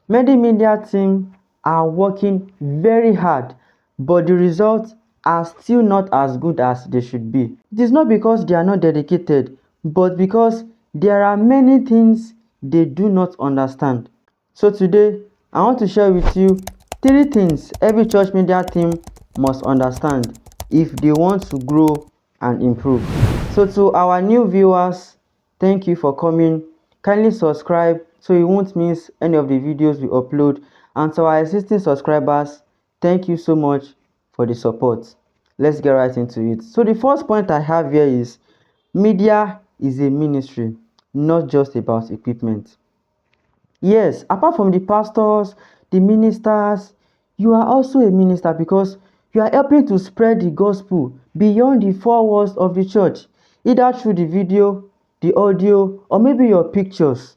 Many media team are working very hard, but the results are still not as good as they should be. It is not because they are not dedicated, but because there are many things they do not understand. So today, I want to share with you 3 things every church media team must understand if they want to grow and improve. So to our new viewers, thank you for coming. Kindly subscribe so you won't miss any of the videos we upload. And to our existing subscribers, thank you so much for the support. Let's get right into it. So the first point I have here is media is a ministry, not just about equipment. Yes, apart from the pastors, the ministers, you are also a minister because you are helping to spread the gospel beyond the 4 walls of the church, either through the video, the audio, or maybe your pictures.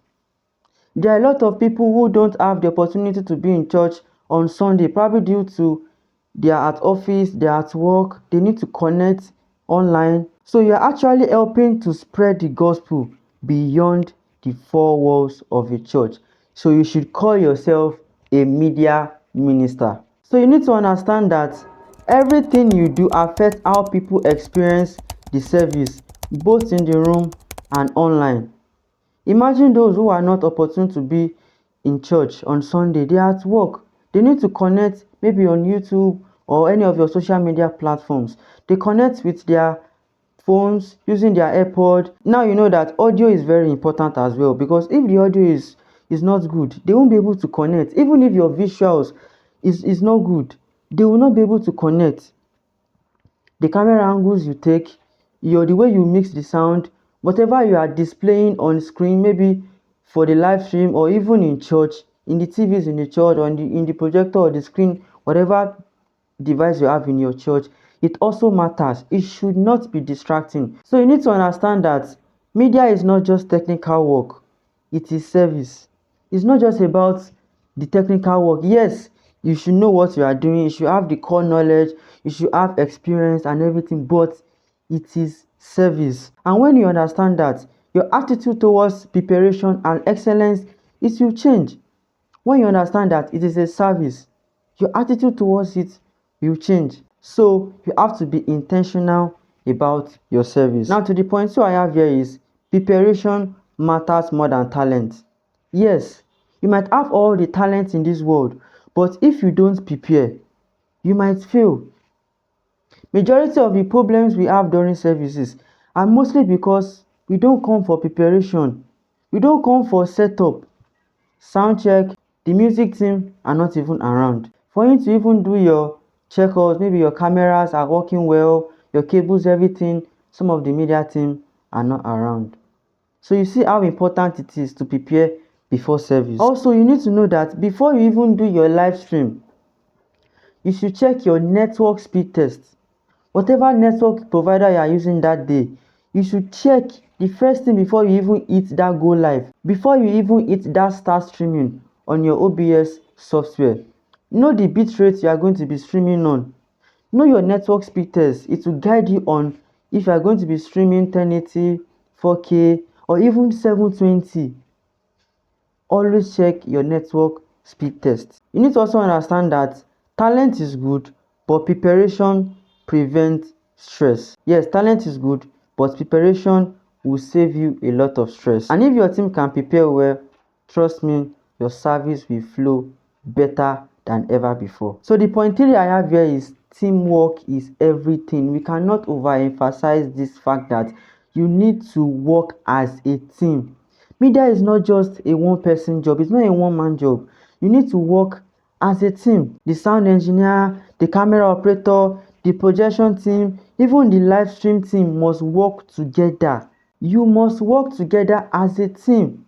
There are a lot of people who don't have the opportunity to be in church on Sunday, probably due to they are at office, they are at work, they need to connect online. So you are actually helping to spread the gospel beyond the 4 walls of a church. So you should call yourself a media minister. So you need to understand that everything you do affects how people experience the service, both in the room and online. Imagine those who are not opportune to be in church on Sunday, they are at work. They need to connect maybe on YouTube or any of your social media platforms. They connect with their phones using their AirPod. Now you know that audio is very important as well, because if the audio is not good, they won't be able to connect. Even if your visuals is not good, they will not be able to connect. The camera angles you take, the way you mix the sound, whatever you are displaying on screen, maybe for the live stream or even in church, in the TVs in the church or in the projector or the screen, whatever device you have in your church, it also matters. It should not be distracting. So you need to understand that media is not just technical work, it is service. It's not just about the technical work. Yes, you should know what you are doing, you should have the core knowledge, you should have experience and everything, but it is service. And when you understand that, your attitude towards preparation and excellence, it will change. When you understand that it is a service, your attitude towards it will change. So you have to be intentional about your service. Now to the point 2 I have here is preparation matters more than talent. Yes, you might have all the talent in this world, but if you don't prepare, you might fail. Majority of the problems we have during services are mostly because we don't come for preparation. We don't come for setup, sound check. The music team are not even around. For you to even do your checkouts, maybe your cameras are working well, your cables, everything, some of the media team are not around. So you see how important it is to prepare before service. Also, you need to know that before you even do your live stream, you should check your network speed test. Whatever network provider you are using that day, you should check the first thing before you even hit that go live, before you even hit that start streaming on your OBS software. Know the bitrate you are going to be streaming on. Know your network speed test. It will guide you on if you are going to be streaming 1080, 4K, or even 720. Always check your network speed test. You need to also understand that talent is good, but preparation prevents stress. Yes, talent is good, but preparation will save you a lot of stress. And if your team can prepare well, trust me, your service will flow better than ever before. So the point 3 I have here is teamwork is everything. We cannot overemphasize this fact that you need to work as a team. Media is not just a one person job, it's not a one man job. You need to work as a team. The sound engineer, the camera operator, the projection team, even the live stream team must work together. You must work together as a team.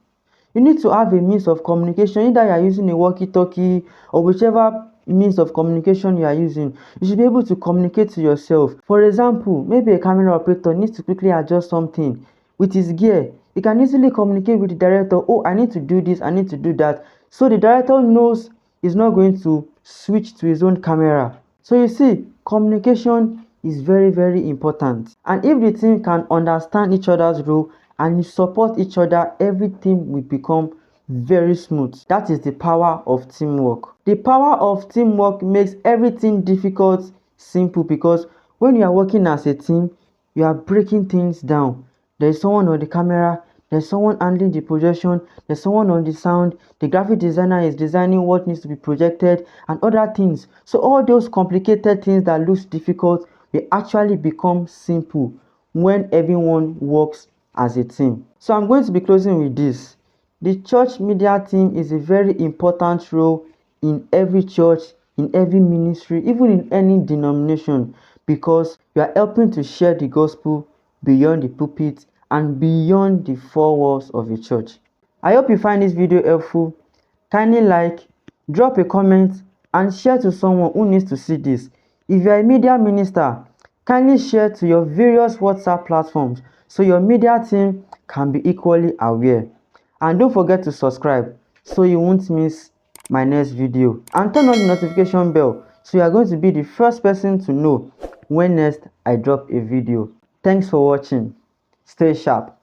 You need to have a means of communication, either you are using a walkie-talkie or whichever means of communication you are using. You should be able to communicate to yourself. For example, maybe a camera operator needs to quickly adjust something with his gear. He can easily communicate with the director, oh, I need to do this, I need to do that. So the director knows he's not going to switch to his own camera. So you see, communication is very, very important. And if the team can understand each other's role and support each other, everything will become very smooth. That is the power of teamwork. The power of teamwork makes everything difficult simple, because when you are working as a team, you are breaking things down. There is someone on the camera, there's someone handling the projection, there's someone on the sound, the graphic designer is designing what needs to be projected and other things. So all those complicated things that looks difficult will actually become simple when everyone works as a team. So I'm going to be closing with this. The church media team is a very important role in every church, in every ministry, even in any denomination, because you are helping to share the gospel beyond the pulpit and beyond the four walls of a church. I hope you find this video helpful. Kindly like, drop a comment and share to someone who needs to see this. If you are a media minister, kindly share to your various WhatsApp platforms so your media team can be equally aware. And don't forget to subscribe so you won't miss my next video, and turn on the notification bell so you are going to be the first person to know when next I drop a video. Thanks for watching. Stay sharp.